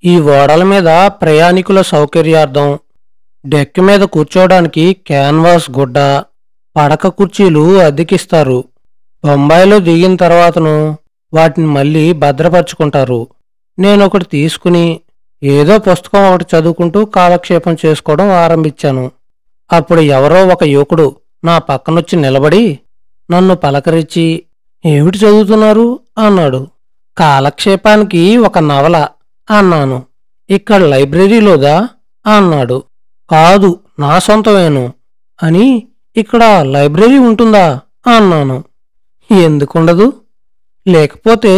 ఈ ఓడల మీద ప్రయాణికుల సౌకర్యార్థం డెక్ మీద కూర్చోవడానికి క్యాన్వాస్ గుడ్డ, పడక కుర్చీలు అద్దెకిస్తారు. బొంబాయిలో దిగిన తర్వాతను వాటిని మళ్ళీ భద్రపరుచుకుంటారు. నేనొకటి తీసుకుని ఏదో పుస్తకం ఒకటి చదువుకుంటూ కాలక్షేపం చేసుకోవడం ఆరంభించాను. అప్పుడు ఎవరో ఒక యువకుడు నా పక్కనొచ్చి నిలబడి నన్ను పలకరించి, "ఏమిటి చదువుతున్నారు?" అన్నాడు. "కాలక్షేపానికి ఒక నవల" అన్నాను. "ఇక్కడ లైబ్రరీలోదా?" అన్నాడు. "కాదు, నా సొంతమేను." అని, "ఇక్కడ లైబ్రరీ ఉంటుందా?" అన్నాను. "ఎందుకుండదు? లేకపోతే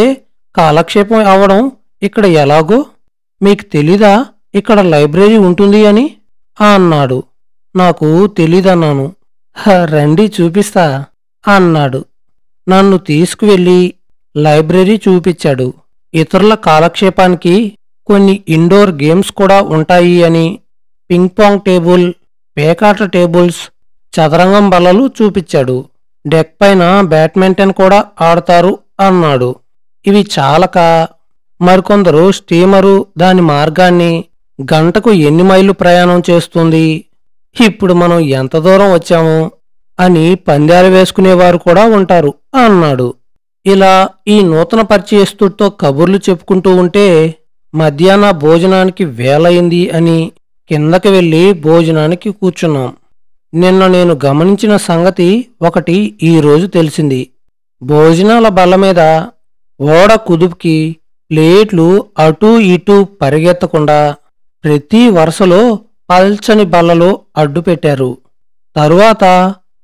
కాలక్షేపం అవ్వడం ఇక్కడ ఎలాగో మీకు తెలీదా ఇక్కడ లైబ్రరీ ఉంటుంది అని?" అన్నాడు. "నాకు తెలీదన్నాను." రండి చూపిస్తా" అన్నాడు. నన్ను తీసుకువెళ్ళి లైబ్రరీ చూపించాడు. ఇతరుల కాలక్షేపానికి కొన్ని ఇండోర్ గేమ్స్ కూడా ఉంటాయి అని, పింగ్ పాంగ్ టేబుల్, పేకాట టేబుల్స్, చదరంగం బల్లలు చూపించాడు. డెక్ పైన బ్యాడ్మింటన్ కూడా ఆడతారు అన్నాడు. ఇవి చాలక మరికొందరు స్టీమరు దాని మార్గాన్ని గంటకు ఎన్ని మైళ్ళు ప్రయాణం చేస్తుంది, ఇప్పుడు మనం ఎంత దూరం వచ్చాము అని పందాలు వేసుకునేవారు కూడా ఉంటారు అన్నాడు. ఇలా ఈ నూతన పరిచయస్తుడితో కబుర్లు చెప్పుకుంటూ ఉంటే మధ్యాహ్న భోజనానికి వేలయింది అని కిందకి వెళ్ళి భోజనానికి కూర్చున్నాం. నిన్న నేను గమనించిన సంగతి ఒకటి ఈరోజు తెలిసింది. భోజనాల బల్ల మీద ఓడ కుదుపుకి ప్లేట్లు అటూ ఇటూ పరిగెత్తకుండా ప్రతి వరుసలో పల్చని బల్లలో అడ్డుపెట్టారు. తరువాత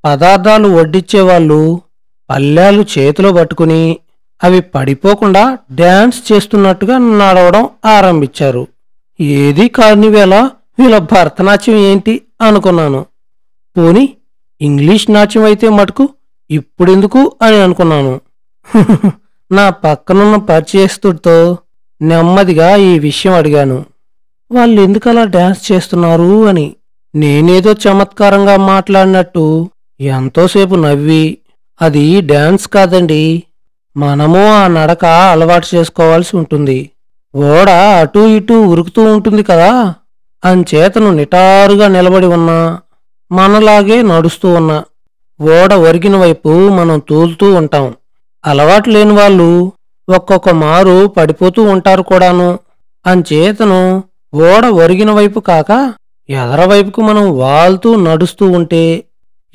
పదార్థాలు వడ్డిచ్చేవాళ్ళు పళ్ళాలు చేతిలో పట్టుకుని అవి పడిపోకుండా డాన్స్ చేస్తున్నట్టుగా నడవడం ఆరంభించారు. ఏది కార్నివేళ వీళ్ళ భరతనాట్యం ఏంటి అనుకున్నాను. పోని ఇంగ్లీష్ నాట్యం అయితే మటుకు ఇప్పుడెందుకు అని అనుకున్నాను. నా పక్కనున్న పరిచయస్తుడితో నెమ్మదిగా ఈ విషయం అడిగాను. వాళ్ళు ఎందుకలా డాన్స్ చేస్తున్నారు అని. నేనేదో చమత్కారంగా మాట్లాడినట్టు ఎంతోసేపు నవ్వి, "అది డాన్స్ కాదండి, మనము ఆ నడక అలవాటు చేసుకోవాల్సి ఉంటుంది. ఓడ అటూ ఇటూ ఉరుకుతూ ఉంటుంది కదా, అంచేతను నిటారుగా నిలబడి ఉన్నా, మనలాగే నడుస్తూ ఉన్నా ఓడ ఒరిగిన వైపు మనం తూలుతూ ఉంటాం. అలవాటు లేని వాళ్ళు ఒక్కొక్క మారు పడిపోతూ ఉంటారు కూడాను. అంచేతను ఓడ ఒరిగిన వైపు కాక ఎదరవైపుకు మనం వాల్తూ నడుస్తూ ఉంటే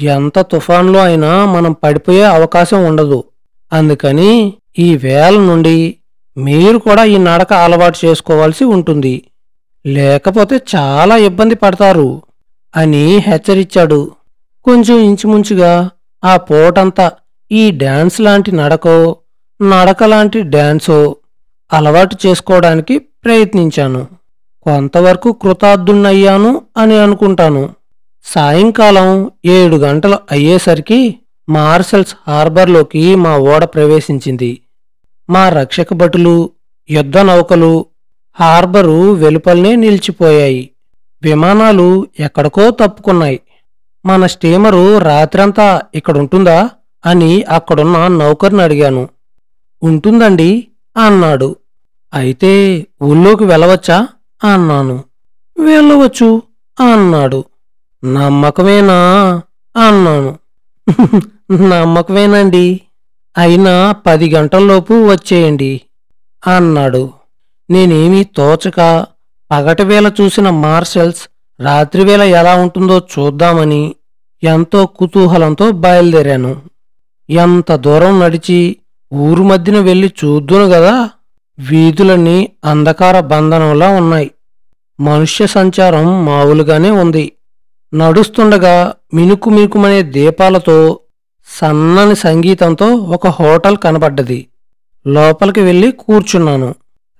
ఎంత తుఫాన్లో అయినా మనం పడిపోయే అవకాశం ఉండదు. అందుకని ఈ వేళ నుండి మీరు కూడా ఈ నడక అలవాటు చేసుకోవాల్సి ఉంటుంది. లేకపోతే చాలా ఇబ్బంది పడతారు" అని హెచ్చరించాడు. కొంచెం ఇంచుమించుగా ఆ పూటంతా ఈ డాన్స్ లాంటి నడకో, నడకలాంటి డాన్సో అలవాటు చేసుకోవడానికి ప్రయత్నించాను. కొంతవరకు కృతార్థుణ్ణయ్యాను అని అనుకుంటాను. సాయంకాలం 7 గంటలు అయ్యేసరికి మార్షల్స్ హార్బర్లోకి మా ఓడ ప్రవేశించింది. మా రక్షక భటులు, యుద్ధ నౌకలు హార్బరు వెలుపలనే నిలిచిపోయాయి. విమానాలు ఎక్కడికో తప్పుకున్నాయి. మన స్టీమరు రాత్రంతా ఇక్కడుంటుందా అని అక్కడున్న నౌకర్ని అడిగాను. "ఉంటుందండి" అన్నాడు. "అయితే ఊళ్ళోకి వెళ్ళవచ్చా?" అన్నాను. "వెళ్ళవచ్చు" అన్నాడు. "నమ్మకమేనా?" అన్నాను. "నమ్మకమేనండి, అయినా 10 గంటల్లోపు వచ్చేయండి" అన్నాడు. నేనేమీ తోచక పగటివేళ చూసిన మార్షల్స్ రాత్రివేళ ఎలా ఉంటుందో చూద్దామని ఎంతో కుతూహలంతో బయలుదేరాను. ఎంత దూరం నడిచి ఊరు మధ్యన వెళ్ళి చూద్దును గదా. వీధులన్నీ అంధకార బంధనంలా ఉన్నాయి. మనుష్య సంచారం మామూలుగానే ఉంది. నడుస్తుండగా మినుకు మినుకుమనే దీపాలతో, సన్నని సంగీతంతో ఒక హోటల్ కనబడ్డది. లోపలికి వెళ్ళి కూర్చున్నాను.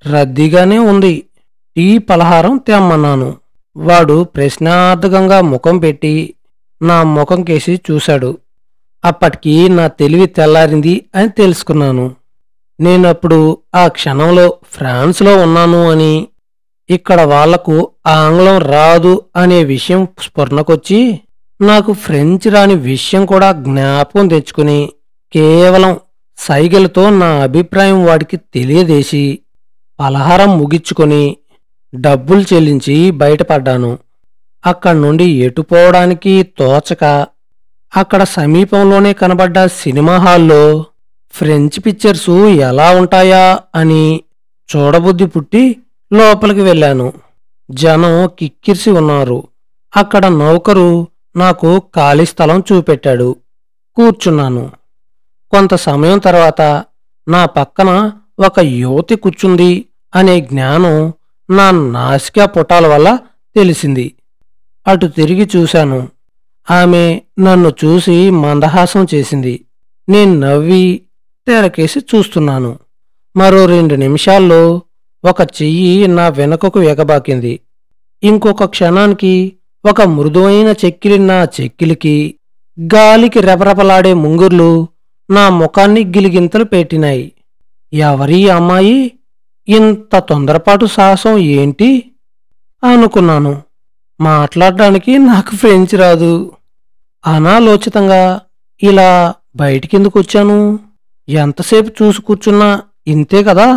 రద్దీగానే ఉంది. టీ, పలహారం తెమ్మన్నాను. వాడు ప్రశ్నార్థకంగా ముఖం పెట్టి నా ముఖం కేసి చూశాడు. అప్పటికి నా తెలివి తెల్లారింది అని తెలుసుకున్నాను. నేనప్పుడు ఆ క్షణంలో ఫ్రాన్స్లో ఉన్నాను అని, ఇక్కడ వాళ్లకు ఆంగ్లం రాదు అనే విషయం స్ఫురణకొచ్చి, నాకు ఫ్రెంచ్ రాని విషయం కూడా జ్ఞాపకం తెచ్చుకుని కేవలం సైగలతో నా అభిప్రాయం వాడికి తెలియదేసి పలహారం ముగించుకొని డబ్బులు చెల్లించి బయటపడ్డాను. అక్కడ్నుండి ఎటు పోవడానికి తోచక అక్కడ సమీపంలోనే కనబడ్డ సినిమా హాల్లో ఫ్రెంచ్ పిక్చర్సు ఎలా ఉంటాయా అని చూడబుద్ధి పుట్టి లోపలికి వెళ్ళాను. జనం కిక్కిరిసి ఉన్నారు. అక్కడ నౌకరు నాకు ఖాళీ స్థలం చూపెట్టాడు. కూర్చున్నాను. కొంత సమయం తర్వాత నా పక్కన ఒక యువతి కూర్చుంది అనే జ్ఞానం నా నాసికా పుటాల వల్ల తెలిసింది. అటు తిరిగి చూశాను. ఆమె నన్ను చూసి మందహాసం చేసింది. నేను నవ్వి తెరకేసి చూస్తున్నాను. మరో 2 నిమిషాల్లో ఒక చెయ్యి నా వెనుకకు ఎగబాకింది. ఇంకొక క్షణానికి ఒక మృదువైన చెక్కిలి నా చెక్కిలికి, గాలికి రెపరెపలాడే ముంగుర్లు నా ముఖాన్ని గిలిగింతలు పెట్టినాయి. ఎవరీ అమ్మాయి? ఇంత తొందరపాటు సాహసం ఏంటి అనుకున్నాను. మాట్లాడడానికి నాకు ఫ్రెంచ్ రాదు. అనాలోచితంగా ఇలా బయటికెందుకొచ్చాను? ఎంతసేపు చూసి కూర్చున్నా ఇంతే కదా.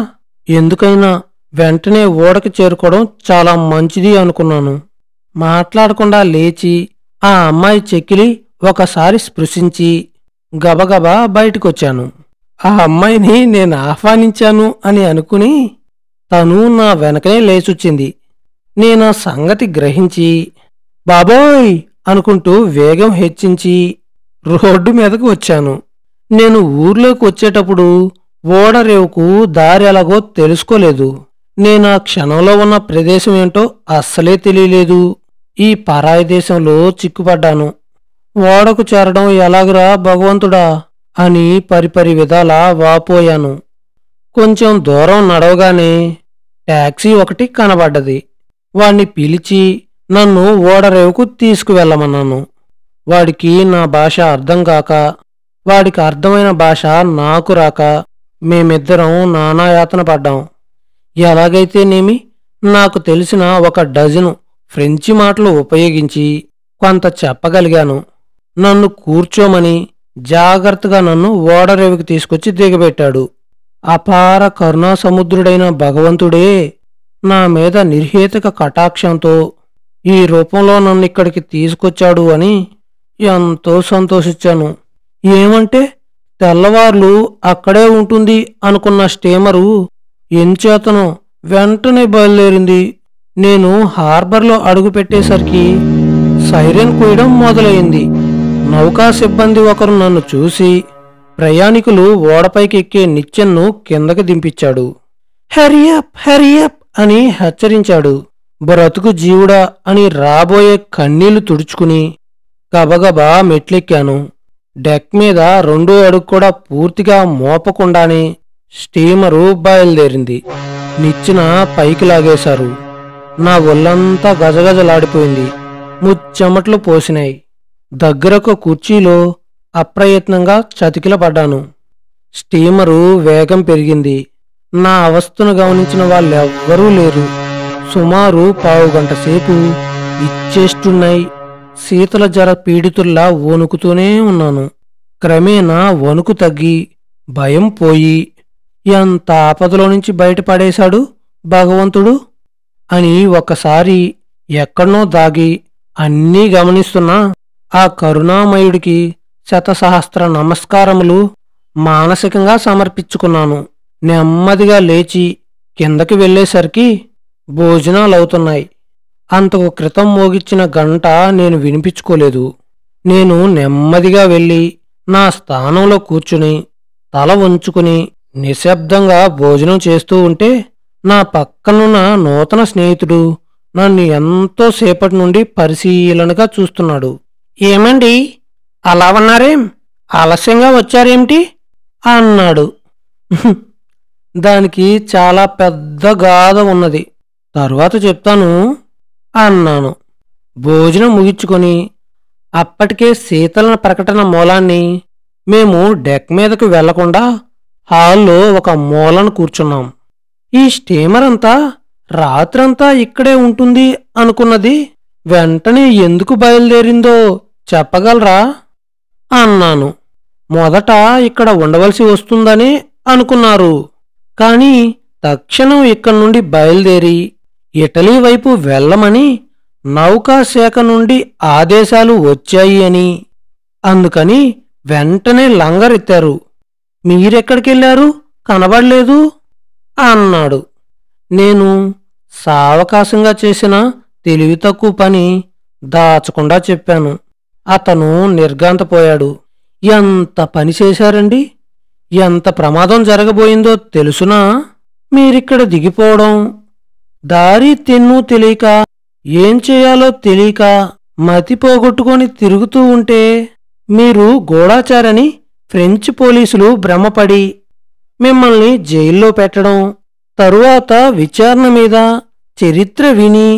ఎందుకైనా వెంటనే ఓడకి చేరుకోవడం చాలా మంచిది అనుకున్నాను. మాట్లాడకుండా లేచి ఆ అమ్మాయి చెక్కిలి ఒకసారి స్పృశించి గబగబా బయటకొచ్చాను. ఆ అమ్మాయిని నేను ఆహ్వానించాను అని అనుకుని తను నా వెనకనే లేచొచ్చింది. నేనా సంగతి గ్రహించి బాబోయ్ అనుకుంటూ వేగం హెచ్చించి రోడ్డు మీదకు వచ్చాను. నేను ఊర్లోకి వచ్చేటప్పుడు ఓడరేవుకు దారి ఎలాగో తెలుసుకోలేదు. నేనా క్షణంలో ఉన్న ప్రదేశం ఏంటో అస్సలే తెలియలేదు. ఈ పరాయి దేశంలో చిక్కుపడ్డాను. ఓడకు చేరడం ఎలాగురా భగవంతుడా అని పరిపరి విధాలా వాపోయాను. కొంచెం దూరం నడవగానే టాక్సీ ఒకటి కనబడ్డది. వాణ్ణి పిలిచి నన్ను ఓడరేవుకు తీసుకువెళ్ళమన్నాను. వాడికి నా భాష అర్థం కాక, వాడికి అర్థమైన భాష నాకు రాక మేమిద్దరం నానాయాతన పడ్డాం. ఎలాగైతేనేమి నాకు తెలిసిన ఒక డజను ఫ్రెంచి మాటలు ఉపయోగించి కొంత చెప్పగలిగాను. నన్ను కూర్చోమని జాగ్రత్తగా నన్ను ఓడరేవుకి తీసుకొచ్చి దిగబెట్టాడు. అపార కరుణాసముద్రుడైన భగవంతుడే నా మీద నిర్హేతుక కటాక్షంతో ఈ రూపంలో నన్నిక్కడికి తీసుకొచ్చాడు అని ఎంతో సంతోషించాను. ఏమంటే తెల్లవార్లు అక్కడే ఉంటుంది అనుకున్న స్టీమరు ఎంచేతనో వెంటనే బయలుదేరింది. నేను హార్బర్లో అడుగుపెట్టేసరికి సైరన్ కూయడం మొదలైంది. నౌకా సిబ్బంది ఒకరు నన్ను చూసి ప్రయాణికులు ఓడపైకి ఎక్కే నిచ్చెన్ను కిందకి దింపించాడు. హరియప్ హరియప్ అని హెచ్చరించాడు. బ్రతుకు జీవుడా అని రాబోయే కన్నీళ్లు తుడుచుకుని గబగబా మెట్లెక్కాను. డెక్ మీద 2వ అడుగు కూడా పూర్తిగా మోపకుండానే స్టీమరు బయలుదేరింది. నిచ్చెన పైకి లాగేశారు. నా ఒళ్ళంతా గజగజలాడిపోయింది. ముచ్చెమట్లు పోసినాయి. దగ్గరకు కుర్చీలో అప్రయత్నంగా చతికిలపడ్డాను. స్టీమరు వేగం పెరిగింది. నా అవస్థను గమనించిన వాళ్ళెవ్వరూ లేరు. సుమారు పావుగంట సేపు ఇచ్చేస్తున్నాయి. శీతల జర పీడితుల్లా వణుకుతూనే ఉన్నాను. క్రమేణా వణుకు తగ్గి భయం పోయి ఎంత ఆపదలో నుంచి బయటపడేశాడు భగవంతుడు అని ఒకసారి ఎక్కడనో దాగి అన్నీ గమనిస్తున్నా ఆ కరుణామయుడికి శతసహస్ర నమస్కారములు మానసికంగా సమర్పించుకున్నాను. నెమ్మదిగా లేచి కిందకి వెళ్ళేసరికి భోజనాలవుతున్నాయి. అంతకు క్రితం మోగిచ్చిన గంట నేను వినిపించుకోలేదు. నేను నెమ్మదిగా వెళ్ళి నా స్థానంలో కూర్చుని తల వంచుకుని నిశ్శబ్దంగా భోజనం చేస్తూ ఉంటే నా పక్కనున్న నూతన స్నేహితుడు నన్ను ఎంతో సేపటి నుండి పరిశీలనగా చూస్తున్నాడు. ఏమండి అలా ఉన్నారేం? ఆలస్యంగా వచ్చారేమిటి అన్నాడు. దానికి చాలా పెద్ద గాథ ఉన్నది, తరువాత చెప్తాను అన్నాను. భోజనం ముగించుకొని అప్పటికే శీతల ప్రకటన మూలాన్ని మేము డెక్ మీదకు వెళ్లకుండా హాల్లో ఒక మూలను కూర్చున్నాం. ఈ స్టీమర్ అంతా రాత్రంతా ఇక్కడే ఉంటుంది అనుకున్నది వెంటనే ఎందుకు బయలుదేరిందో చెప్పగలరా అన్నాను. మొదట ఇక్కడ ఉండవలసి వస్తుందని అనుకున్నారు. కాని తక్షణం ఇక్కడి నుండి బయలుదేరి ఇటలీ వైపు వెళ్ళమని నౌకాశాఖ నుండి ఆదేశాలు వచ్చాయి అని, అందుకని వెంటనే లంగరెత్తారు. మీరెక్కడికెళ్ళారు? కనబడలేదు అన్నాడు. నేను సావకాశంగా చేసిన తెలివి తక్కువ పని దాచకుండా చెప్పాను. అతను నిర్ఘాంతపోయాడు. ఎంత పని చేశారండి? ఎంత ప్రమాదం జరగబోయిందో తెలుసునా? మీరిక్కడ దిగిపోవడం, దారి తెన్ను తెలియక, ఏం చేయాలో తెలియక మతి పోగొట్టుకొని తిరుగుతూ ఉంటే మీరు గూఢాచారని ఫ్రెంచ్ పోలీసులు భ్రమపడి మిమ్మల్ని జైల్లో పెట్టడం, తరువాత విచారణ మీద చరిత్ర విని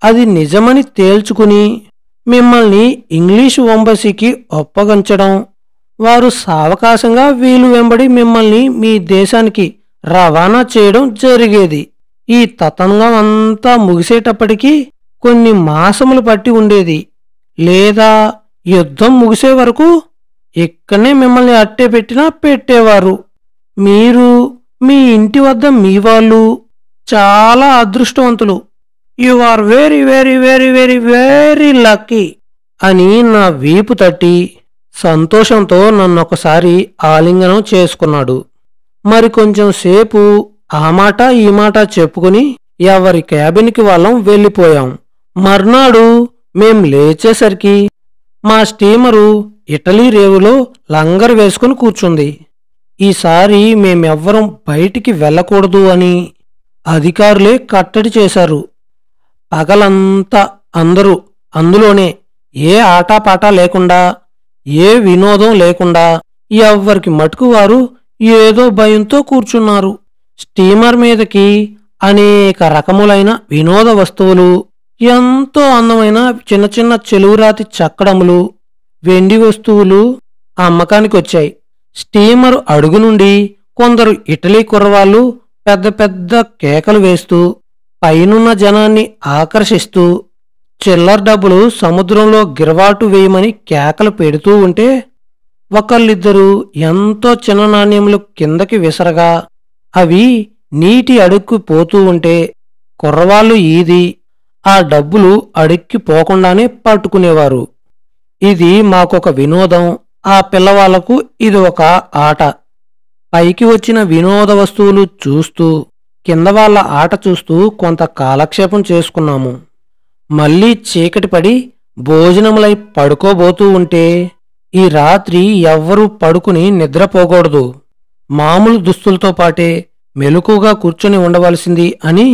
అది నిజమని తేల్చుకుని మిమ్మల్ని ఇంగ్లీషు వంబసీకి ఒప్పగించడం, వారు సావకాశంగా వీలు వెంబడి మిమ్మల్ని మీ దేశానికి రవాణా చేయడం జరిగేది. ఈ తతంగం అంతా ముగిసేటప్పటికీ కొన్ని మాసములు పట్టి ఉండేది. లేదా యుద్ధం ముగిసే వరకు ఇక్కడనే మిమ్మల్ని అట్టే పెట్టినా పెట్టేవారు. మీరు, మీ ఇంటి వద్ద మీ వాళ్ళు చాలా అదృష్టవంతులు. You are very very very very very lucky అని నా వీపు తట్టి సంతోషంతో నన్నొకసారి ఆలింగనం చేసుకున్నాడు. మరి కొంచెం సేపు ఆ మాట ఈ మాట చెప్పుకుని ఎవరి క్యాబిన్కి వాళ్ళం వెళ్ళిపోయాం. మర్నాడు మేం లేచేసరికి మా స్టీమరు ఇటలీ రేవులో లంగర్ వేసుకుని కూర్చుంది. ఈసారి మేమెవ్వరం బయటికి వెళ్ళకూడదు అని అధికారులే కట్టడి చేశారు. పగలంతా అందరూ అందులోనే, ఏ ఆటాపాటా లేకుండా, ఏ వినోదం లేకుండా ఎవ్వరికి మటుకు వారు ఏదో భయంతో కూర్చున్నారు. స్టీమర్ మీదకి అనేక రకములైన వినోద వస్తువులు, ఎంతో అందమైన చిన్న చిన్న చెలువురాతి చక్కడములు, వెండి వస్తువులు అమ్మకానికొచ్చాయి. స్టీమరు అడుగు నుండి కొందరు ఇటలీ కుర్రవాళ్ళు పెద్ద పెద్ద కేకలు వేస్తూ పైనున్న జనాన్ని ఆకర్షిస్తూ చిల్లర డబ్బులు సముద్రంలో గిరవాటు వేయమని కేకలు పెడుతూ ఉంటే, ఒకళ్ళిద్దరూ ఎంతో చిన్న నాణ్యములు కిందకి విసరగా అవి నీటి అడుక్కి పోతూ ఉంటే కుర్రవాళ్ళు ఈది ఆ డబ్బులు అడుక్కి పోకుండానే పట్టుకునేవారు. ఇది మాకొక వినోదం, ఆ పిల్లవాళ్లకు ఇది ఒక ఆట. పైకి వచ్చిన వినోద వస్తువులు చూస్తూ కింద వాళ్ళ ఆట చూస్తూ కొంత కాలక్షేపం చేసుకున్నాము. మళ్ళీ చీకటి పడి భోజనములై పడుకోబోతూ ఉంటే, ఈ రాత్రి ఎవ్వరూ పడుకుని నిద్రపోకూడదు, మామూలు దుస్తులతో పాటే మెలకుగా కూర్చొని ఉండవలసింది అని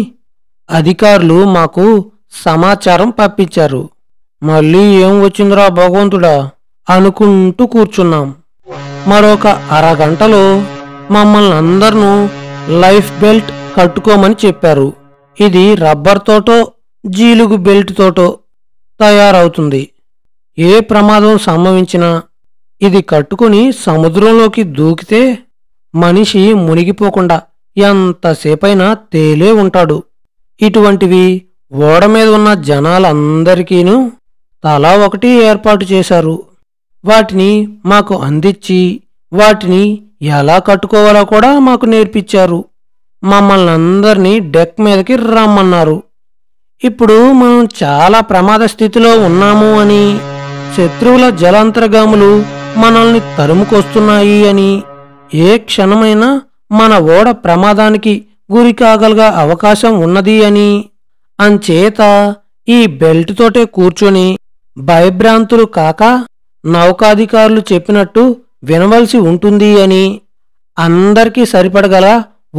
అధికారులు మాకు సమాచారం పంపించారు. మళ్ళీ ఏం వచ్చిందిరా భగవంతుడా అనుకుంటూ కూర్చున్నాం. మరొక అరగంటలో మమ్మల్ని అందరినూ లైఫ్ బెల్ట్ కట్టుకోమని చెప్పారు. ఇది రబ్బర్తోటో జీలుగు బెల్ట్తోటో తయారవుతుంది. ఏ ప్రమాదం సంభవించినా ఇది కట్టుకుని సముద్రంలోకి దూకితే మనిషి మునిగిపోకుండా ఎంతసేపైనా తేలే ఉంటాడు. ఇటువంటివి ఓడ మీద ఉన్న జనాలందరికీనూ తలా ఒకటి ఏర్పాటు చేశారు. వాటిని మాకు అందించి వాటిని ఎలా కట్టుకోవాలో కూడా మాకు నేర్పించారు. మమ్మల్ని అందరినీ డెక్ మీదకి రమ్మన్నారు. ఇప్పుడు మనం చాలా ప్రమాద స్థితిలో ఉన్నాము అని, శత్రువుల జలాంతర్గాములు మనల్ని తరుముకొస్తున్నాయి అని, ఏ క్షణమైనా మన ఓడ ప్రమాదానికి గురి కాగలగా అవకాశం ఉన్నది అని, అంచేత ఈ బెల్ట్ తోటే కూర్చొని భయభ్రాంతులు కాక నౌకాధికారులు చెప్పినట్టు వినవలసి ఉంటుంది అని, అందరికీ సరిపడగల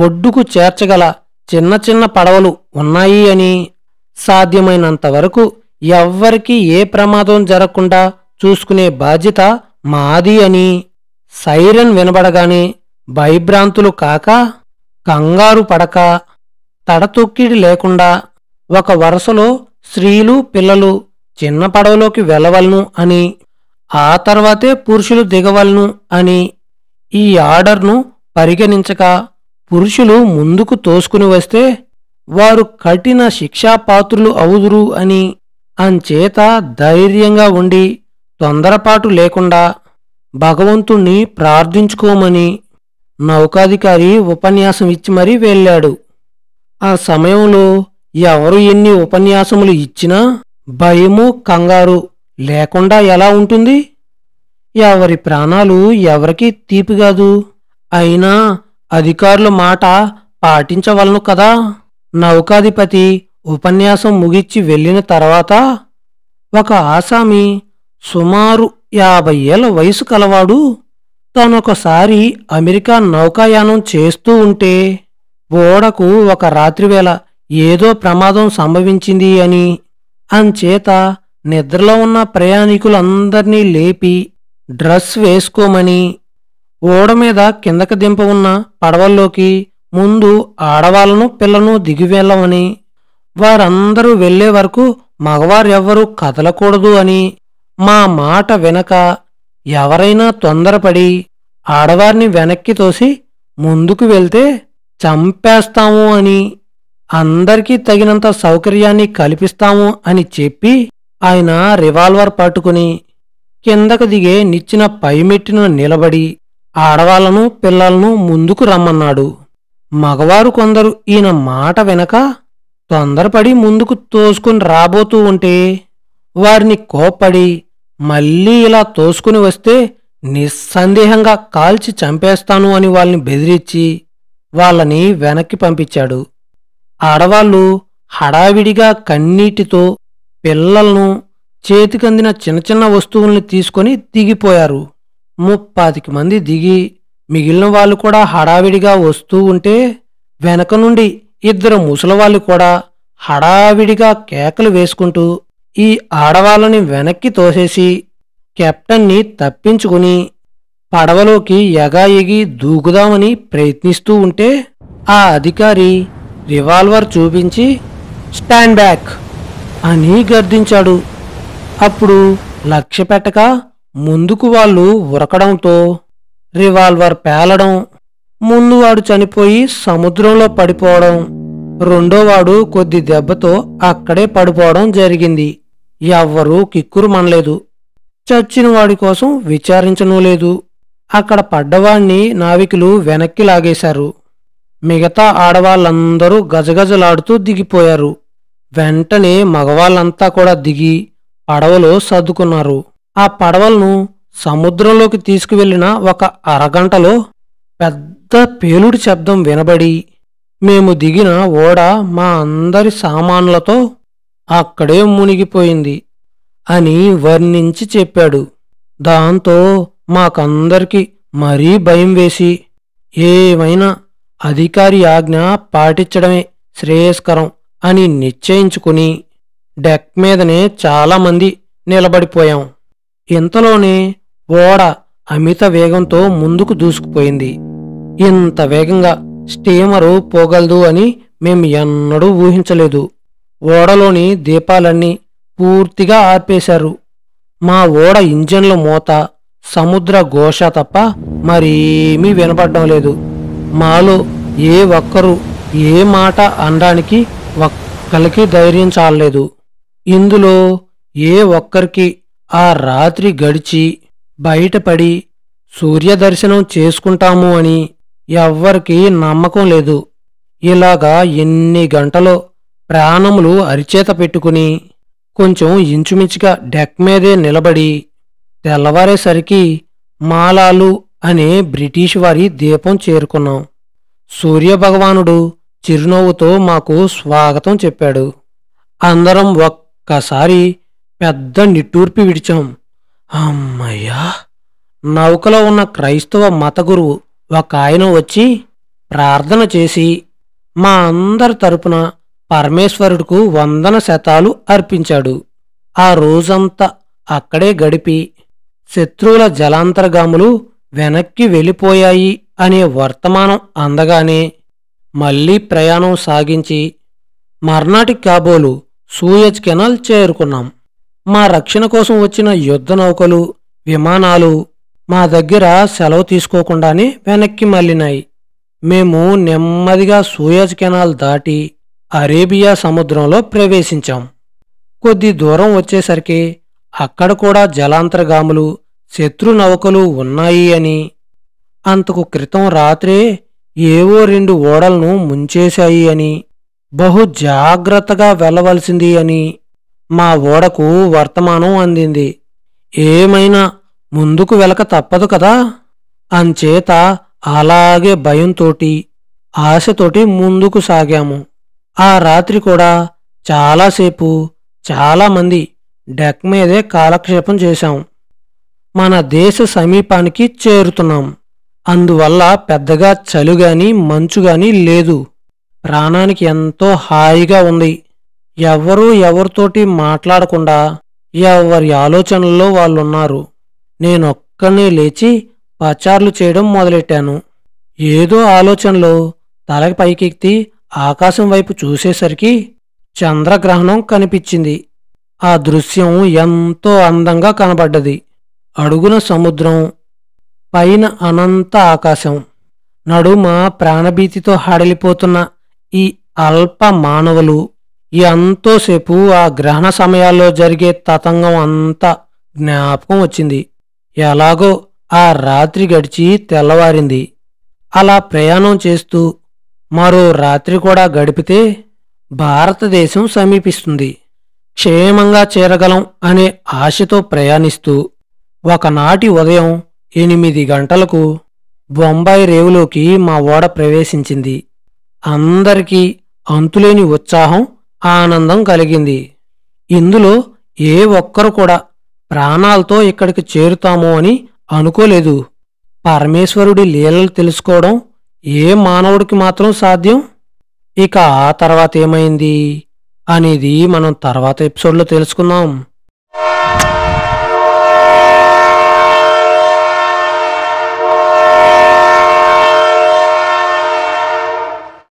ఒడ్డుకు చేర్చగల చిన్న చిన్న పడవలు ఉన్నాయి అని, సాధ్యమైనంతవరకు ఎవ్వరికీ ఏ ప్రమాదం జరగకుండా చూసుకునే బాధ్యత మాది అని, సైరన్ వినబడగానే భయభ్రాంతులు కాక, కంగారు పడక, తడతొక్కిడి లేకుండా ఒక వరుసలో స్త్రీలు పిల్లలు చిన్న పడవలోకి వెళ్ళవలను అని, ఆ తర్వాతే పురుషులు దిగవలను అని, ఈ ఆర్డర్ను పరిగణించక పురుషులు ముందుకు తోసుకుని వస్తే వారు కఠిన శిక్షాపాత్రులు అవుదురు అని, అంచేత ధైర్యంగా ఉండి తొందరపాటు లేకుండా భగవంతుణ్ణి ప్రార్థించుకోమని నౌకాధికారి ఉపన్యాసం ఇచ్చి మరీ వెళ్ళాడు. ఆ సమయంలో ఎవరు ఎన్ని ఉపన్యాసములు ఇచ్చినా భయము కంగారు లేకుండా ఎలా ఉంటుంది? ఎవరి ప్రాణాలు ఎవరికీ తీపిగాదు. అయినా అధికారుల మాట పాటించవలను కదా. నౌకాధిపతి ఉపన్యాసం ముగిచ్చి వెళ్ళిన తర్వాత ఒక ఆసామి సుమారు 50 ఏళ్ల వయసు కలవాడు తనొకసారి అమెరికా నౌకాయానం చేస్తూ ఉంటే ఓడకు ఒక రాత్రివేళ ఏదో ప్రమాదం సంభవించింది అని, అంచేత నిద్రలో ఉన్న ప్రయాణికులందర్నీ లేపి డ్రెస్ వేసుకోమని, ఓడ మీద కిందకి దింప ఉన్న పడవల్లోకి ముందు ఆడవాళ్లను పిల్లను దిగివెళ్ళమని, వారందరూ వెళ్లే వరకు మగవారెవ్వరూ కదలకూడదు అని, మా మాట వెనక ఎవరైనా తొందరపడి ఆడవారిని వెనక్కి తోసి ముందుకు వెళ్తే చంపేస్తాము అని, అందరికీ తగినంత సౌకర్యాన్ని కల్పిస్తాము అని చెప్పి ఆయన రివాల్వర్ పట్టుకుని కిందకు దిగే నిచ్చిన పైమెట్టిన నిలబడి ఆడవాళ్లను పిల్లలను ముందుకు రమ్మన్నాడు. మగవారు కొందరు ఈయన మాట వెనక తొందరపడి ముందుకు తోసుకుని రాబోతూ ఉంటే వారిని కోప్పడి మళ్ళీ ఇలా తోసుకుని వస్తే నిస్సందేహంగా కాల్చి చంపేస్తాను అని వాళ్ళని బెదిరించి వాళ్ళని వెనక్కి పంపించాడు. ఆడవాళ్లు హడావిడిగా కన్నీటితో పిల్లలను చేతికందిన చిన్న చిన్న వస్తువుల్ని తీసుకొని దిగిపోయారు. 30 మంది దిగి మిగిలిన వాళ్ళు కూడా హడావిడిగా వస్తూ ఉంటే వెనక నుండి 2 ముసలివాళ్ళు కూడా హడావిడిగా కేకలు వేసుకుంటూ ఈ ఆడవాళ్ళని వెనక్కి తోసేసి కెప్టెన్ని తప్పించుకుని పడవలోకి ఎగాఎగి దూకుదామని ప్రయత్నిస్తూ ఉంటే ఆ అధికారి రివాల్వర్ చూపించి స్టాండ్ బ్యాక్ అని గర్దించాడు. అప్పుడు లక్ష్య పెట్టక ముందుకు వాళ్ళు ఉరకడంతో రివాల్వర్ పేలడం, ముందువాడు చనిపోయి సముద్రంలో పడిపోవడం, రెండోవాడు కొద్ది దెబ్బతో అక్కడే పడిపోవడం జరిగింది. ఎవ్వరూ కిక్కురు మనలేదు. చచ్చిన వాడి కోసం విచారించనూ లేదు. అక్కడ పడ్డవాణ్ణి నావికులు వెనక్కి లాగేశారు. మిగతా ఆడవాళ్ళందరూ గజగజలాడుతూ దిగిపోయారు. వెంటనే మగవాళ్ళంతా కూడా దిగి పడవలో సర్దుకున్నారు. ఆ పడవలను సముద్రంలోకి తీసుకువెళ్లిన ఒక అరగంటలో పెద్ద పేలుడు శబ్దం వినబడి మేము దిగిన ఓడ మా అందరి సామాన్లతో అక్కడే మునిగిపోయింది అని వర్ణించి చెప్పాడు. దాంతో మాకందరికి మరీ భయం వేసి ఏమైనా అధికారి ఆజ్ఞ పాటించడమే శ్రేయస్కరం అని నిశ్చయించుకుని డెక్ మీదనే చాలామంది నిలబడిపోయాం. ఇంతలోనే ఓడ అమిత వేగంతో ముందుకు దూసుకుపోయింది. ఇంత వేగంగా స్టీమరు పోగలదు అని మేం ఎన్నడూ ఊహించలేదు. ఓడలోని దీపాలన్నీ పూర్తిగా ఆర్పేశారు. మా ఓడ ఇంజన్ల మోత, సముద్ర ఘోష తప్ప మరేమీ వినపడ్డం లేదు. మాలో ఏ ఒక్కరూ ఏ మాట అనడానికి ఒక్కరికి ధైర్యం చాలలేదు. ఇందులో ఏ ఒక్కరికి ఆ రాత్రి గడిచి బయటపడి సూర్యదర్శనం చేసుకుంటాము అని ఎవ్వరికీ నమ్మకం లేదు. ఇలాగా ఎన్ని గంటలో ప్రాణములు అరిచేత పెట్టుకుని కొంచెం ఇంచుమించుగా డెక్ మీదే నిలబడి తెల్లవారేసరికి మాలాలు అనే బ్రిటిష్ వారి దీపం చేరుకున్నాం. సూర్యభగవానుడు చిరునవ్వుతో మాకు స్వాగతం చెప్పాడు. అందరం ఒక్కసారి పెద్ద నిట్టూర్పి విడిచాం. అమ్మయ్యా! నౌకలో ఉన్న క్రైస్తవ మత గురువు ఒక ఆయన వచ్చి ప్రార్థన చేసి మా అందరి తరపున పరమేశ్వరుడుకు 100 శతాలు అర్పించాడు. ఆ రోజంతా అక్కడే గడిపి శత్రువుల జలాంతర్గాములు వెనక్కి వెళ్ళిపోయాయి అనే వర్తమానం అందగానే మళ్లీ ప్రయాణం సాగించి మర్నాటి కాబోలు సూయజ్ కెనాల్ చేరుకున్నాం. మా రక్షణ కోసం వచ్చిన యుద్ధ నౌకలు, విమానాలు మా దగ్గర సెలవు తీసుకోకుండానే వెనక్కి మళ్ళినాయి. మేము నెమ్మదిగా సూయజ్ కెనాల్ దాటి అరేబియా సముద్రంలో ప్రవేశించాం. కొద్ది దూరం వచ్చేసరికి అక్కడ కూడా జలాంతర్గాములు, శత్రు నౌకలు ఉన్నాయి అని, అంతకు క్రితం రాత్రే ఏవో 2 ఓడలను ముంచేశాయి అని, బహు జాగ్రత్తగా వెళ్ళవలసింది అని మా ఓడకు వర్తమానం అందింది. ఏమైనా ముందుకు వెలక తప్పదు కదా. అంచేత అలాగే భయంతోటి ఆశతోటి ముందుకు సాగాము. ఆ రాత్రి కూడా చాలాసేపు చాలామంది డెక్ మీదే కాలక్షేపం చేశాం. మన దేశ సమీపానికి చేరుతున్నాం. అందువల్ల పెద్దగా చలిగాని మంచుగాని లేదు. ప్రాణానికి ఎంతో హాయిగా ఉంది. ఎవ్వరూ ఎవరితోటి మాట్లాడకుండా ఎవరి ఆలోచనల్లో వాళ్ళున్నారు. నేనొక్కనే లేచి పచార్లు చేయడం మొదలెట్టాను. ఏదో ఆలోచనలో తల పైకెత్తి ఆకాశం వైపు చూసేసరికి చంద్రగ్రహణం కనిపించింది. ఆ దృశ్యం ఎంతో అందంగా కనబడ్డది. అడుగున సముద్రం, పైన అనంత ఆకాశం, నడుమ ప్రాణభీతితో హడలిపోతున్న ఈ అల్ప మానవులు. ఎంతోసేపు ఆ గ్రహణ సమయాల్లో జరిగే తతంగం అంతా జ్ఞాపకం వచ్చింది. ఎలాగో ఆ రాత్రి గడిచి తెల్లవారింది. అలా ప్రయాణం చేస్తూ మరో రాత్రి కూడా గడిపితే భారతదేశం సమీపిస్తుంది. క్షేమంగా చేరగలం అనే ఆశతో ప్రయాణిస్తూ ఒకనాటి ఉదయం 8 గంటలకు బొంబాయి రేవులోకి మా ఓడ ప్రవేశించింది. అందరికీ అంతులేని ఉత్సాహం, ఆనందం కలిగింది. ఇందులో ఏ ఒక్కరు కూడా ప్రాణాలతో ఇక్కడికి చేరుతామో అని అనుకోలేదు. పరమేశ్వరుడి లీలలు తెలుసుకోవడం ఏ మానవుడికి మాత్రం సాధ్యం? ఇక ఆ తర్వాత ఏమైంది అనేది మనం తర్వాత ఎపిసోడ్లో తెలుసుకుందాం.